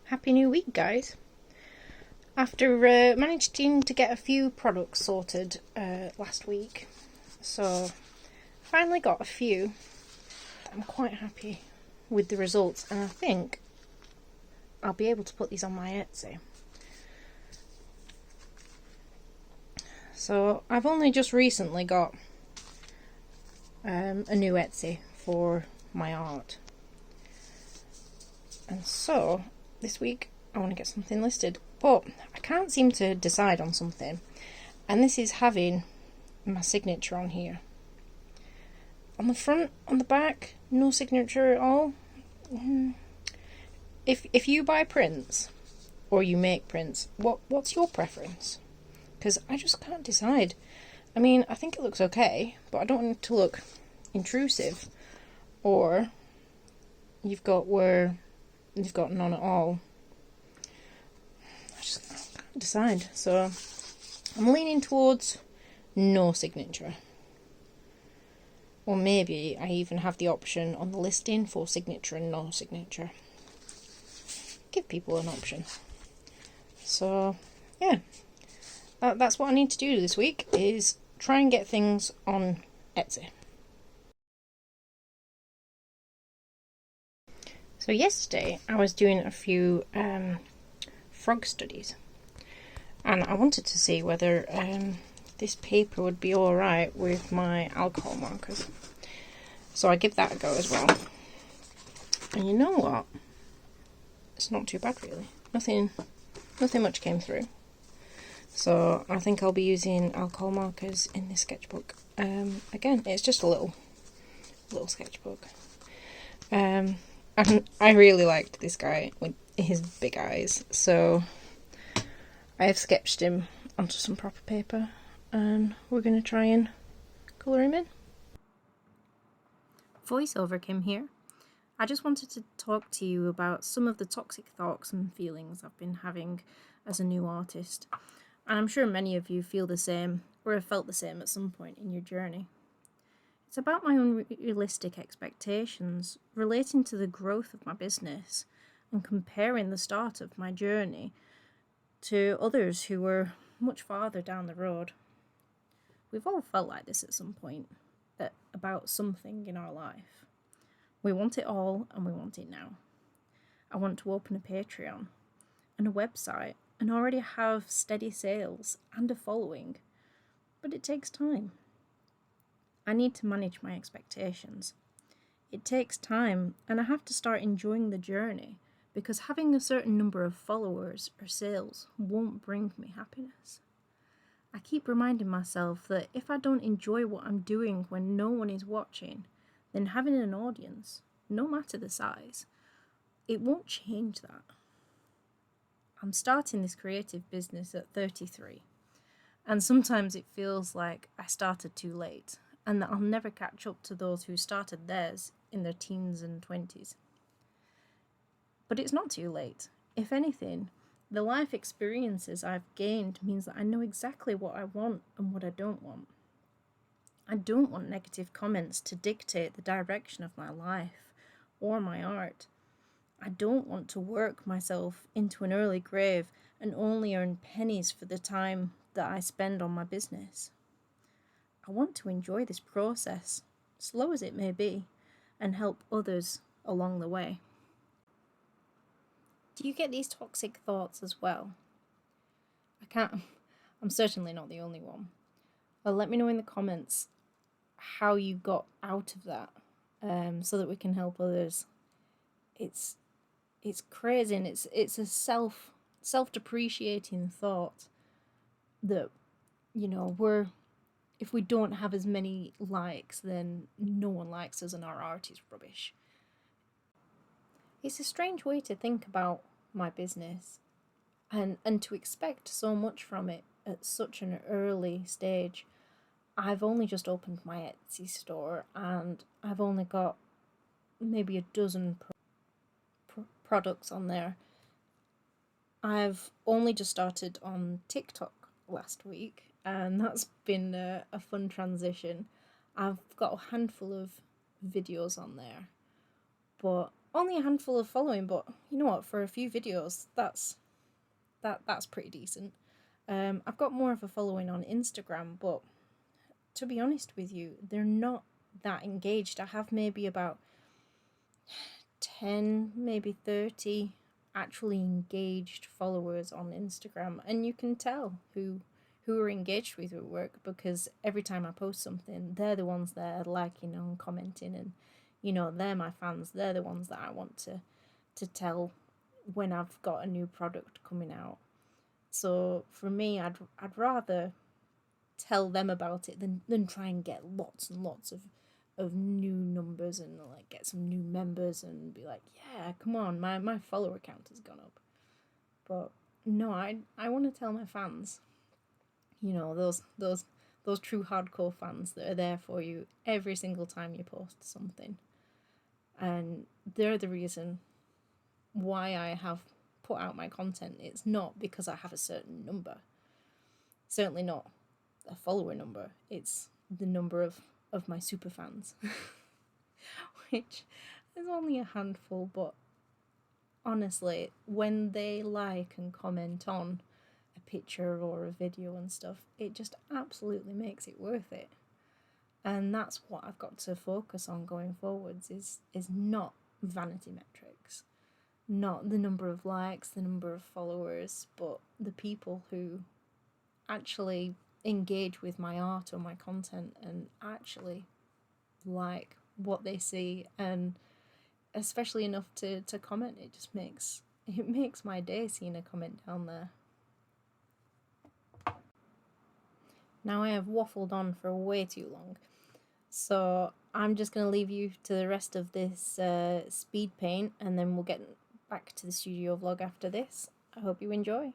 Happy New Week, guys. After managing to get a few products sorted last week, so finally got a few. I'm quite happy with the results, and I think I'll be able to put these on my Etsy. So I've only just recently got a new Etsy for my art, and so this week I want to get something listed, but I can't seem to decide on something, and this is having my signature on here. On the front, on the back, no signature at all. If you buy prints or you make prints, what's your preference? Because I just can't decide. I mean, I think it looks okay, but I don't want it to look intrusive. Or you've got none at all. I can't decide. So I'm leaning towards no signature. Or maybe I even have the option on the listing for signature and no signature. Give people an option. So yeah, that's what I need to do this week, is try and get things on Etsy. So yesterday I was doing a few frog studies, and I wanted to see whether this paper would be alright with my alcohol markers. So I give that a go as well. And you know what? It's not too bad really. Nothing much came through. So I think I'll be using alcohol markers in this sketchbook. Again, it's just a little sketchbook. And I really liked this guy with his big eyes, so I have sketched him onto some proper paper, and we're going to try and colour him in. Voiceover Kim here. I just wanted to talk to you about some of the toxic thoughts and feelings I've been having as a new artist. And I'm sure many of you feel the same, or have felt the same at some point in your journey. It's about my unrealistic expectations relating to the growth of my business and comparing the start of my journey to others who were much farther down the road. We've all felt like this at some point about something in our life. We want it all, and we want it now. I want to open a Patreon and a website and already have steady sales and a following, but it takes time. I need to manage my expectations. It takes time, and I have to start enjoying the journey, because having a certain number of followers or sales won't bring me happiness. I keep reminding myself that if I don't enjoy what I'm doing when no one is watching, then having an audience, no matter the size, it won't change that. I'm starting this creative business at 33, and sometimes it feels like I started too late, and that I'll never catch up to those who started theirs in their teens and 20s. But it's not too late. If anything, the life experiences I've gained means that I know exactly what I want and what I don't want. I don't want negative comments to dictate the direction of my life or my art. I don't want to work myself into an early grave and only earn pennies for the time that I spend on my business. I want to enjoy this process, slow as it may be, and help others along the way. Do you get these toxic thoughts as well? I'm certainly not the only one. Well, let me know in the comments how you got out of that, so that we can help others. It's crazy, and it's a self-depreciating thought that, if we don't have as many likes, then no one likes us and our art is rubbish. It's a strange way to think about my business, and to expect so much from it at such an early stage. I've only just opened my Etsy store, and I've only got maybe a dozen products on there. I've only just started on TikTok last week, and that's been a fun transition. I've got a handful of videos on there, but only a handful of following, but you know what? For a few videos, that's pretty decent. I've got more of a following on Instagram, but to be honest with you, they're not that engaged. I have maybe about 10, maybe 30 actually engaged followers on Instagram, and you can tell who are engaged with your work because every time I post something, they're the ones that are liking and commenting, and they're my fans. They're the ones that I want to tell when I've got a new product coming out. So for me, I'd rather tell them about it than try and get lots and lots of new numbers and like get some new members and be like, yeah, come on, my follower count has gone up. But no, I want to tell my fans, those true hardcore fans that are there for you every single time you post something. And they're the reason why I have put out my content. It's not because I have a certain number. Certainly not a follower number. It's the number of my super fans. Which is only a handful, but honestly, when they like and comment on a picture or a video and stuff, it just absolutely makes it worth it. And that's what I've got to focus on going forwards is not vanity metrics, not the number of likes, the number of followers, but the people who actually engage with my art or my content and actually like what they see, and especially enough to comment. It makes my day seeing a comment down there. Now I have waffled on for way too long, so I'm just going to leave you to the rest of this speed paint, and then we'll get back to the studio vlog after this. I hope you enjoy.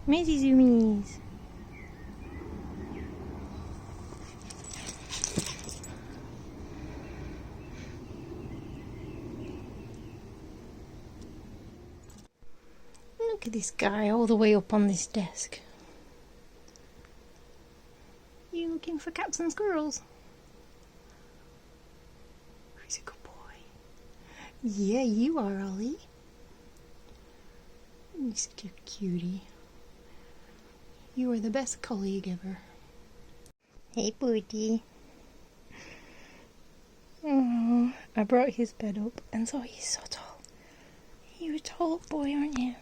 Maisie zoomies. Look at this guy all the way up on this desk. You looking for cats and squirrels? He's a good boy. Yeah, you are, Ollie. You're such a cutie. You are the best colleague ever. Hey, Booty. Oh, I brought his bed up, and so he's so tall. You're a tall boy, aren't you?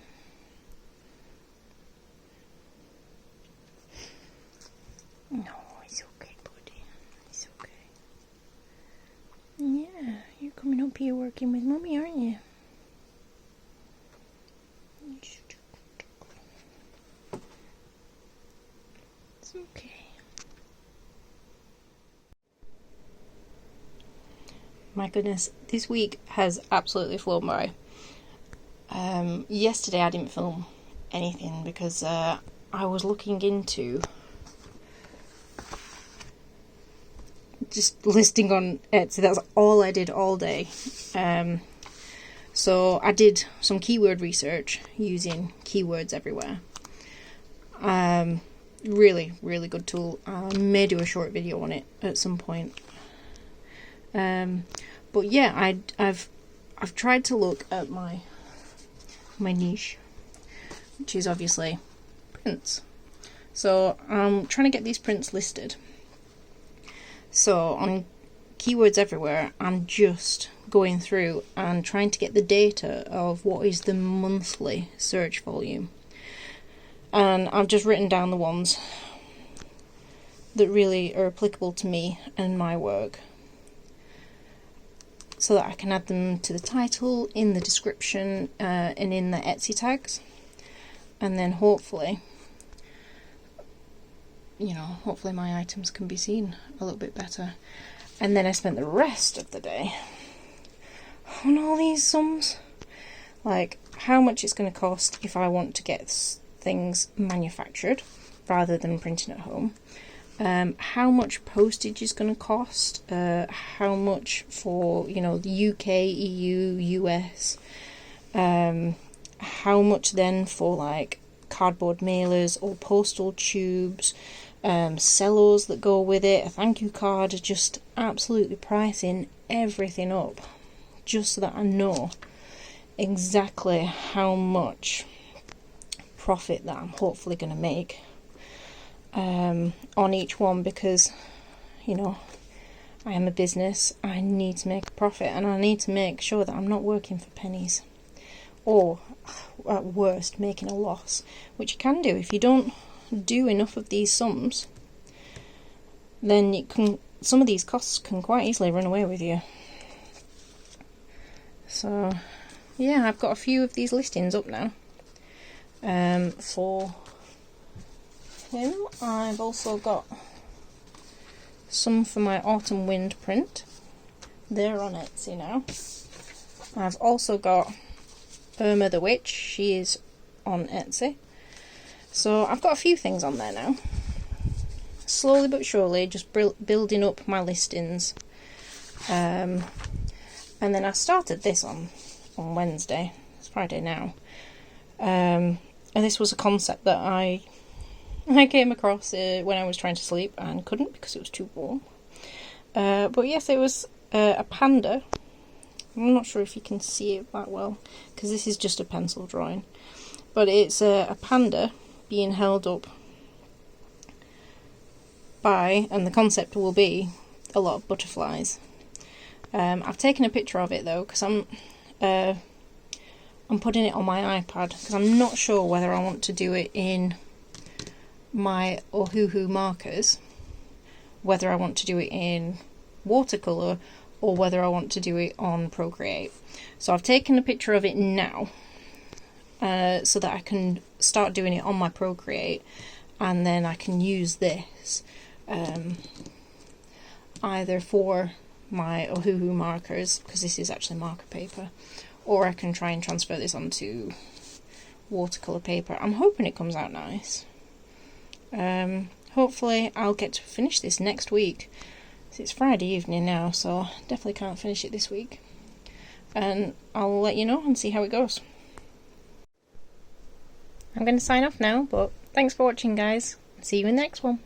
No, it's okay, Booty. It's okay. Yeah, you're coming up here working with Mummy, aren't you? It's okay. My goodness, this week has absolutely flown by. Yesterday I didn't film anything because I was looking into just listing on Etsy. That's all I did all day. So I did some keyword research using Keywords Everywhere. Really, really good tool. I may do a short video on it at some point. But yeah, I've tried to look at my niche, which is obviously prints. So I'm trying to get these prints listed. So on Keywords Everywhere, I'm just going through and trying to get the data of what is the monthly search volume. And I've just written down the ones that really are applicable to me and my work, so that I can add them to the title, in the description, and in the Etsy tags. And then hopefully, hopefully my items can be seen a little bit better. And then I spent the rest of the day on all these sums. Like, how much it's going to cost if I want to get things manufactured rather than printing at home. How much postage is going to cost, how much for, the UK, EU, US, how much then for like cardboard mailers or postal tubes, cellos that go with it, a thank you card, just absolutely pricing everything up just so that I know exactly how much profit that I'm hopefully going to make on each one, because I am a business. I need to make a profit, and I need to make sure that I'm not working for pennies, or at worst making a loss, which you can do if you don't do enough of these sums. Then some of these costs can quite easily run away with you. So yeah, I've got a few of these listings up now. For him, I've also got some for my autumn wind print. They're on Etsy now. I've also got Irma the Witch. She is on Etsy. So I've got a few things on there now. Slowly but surely, just building up my listings. And then I started this on Wednesday. It's Friday now. And this was a concept that I came across when I was trying to sleep and couldn't because it was too warm. But yes, it was a panda. I'm not sure if you can see it that well because this is just a pencil drawing. But it's a panda being held up by, and the concept will be, a lot of butterflies. I've taken a picture of it though because I'm putting it on my iPad because I'm not sure whether I want to do it in my Ohuhu markers, whether I want to do it in watercolour, or whether I want to do it on Procreate. So I've taken a picture of it now so that I can start doing it on my Procreate, and then I can use this either for my Ohuhu markers, because this is actually marker paper, or I can try and transfer this onto watercolour paper. I'm hoping it comes out nice. Hopefully I'll get to finish this next week. It's Friday evening now, so definitely can't finish it this week. And I'll let you know and see how it goes. I'm going to sign off now, but thanks for watching, guys. See you in the next one.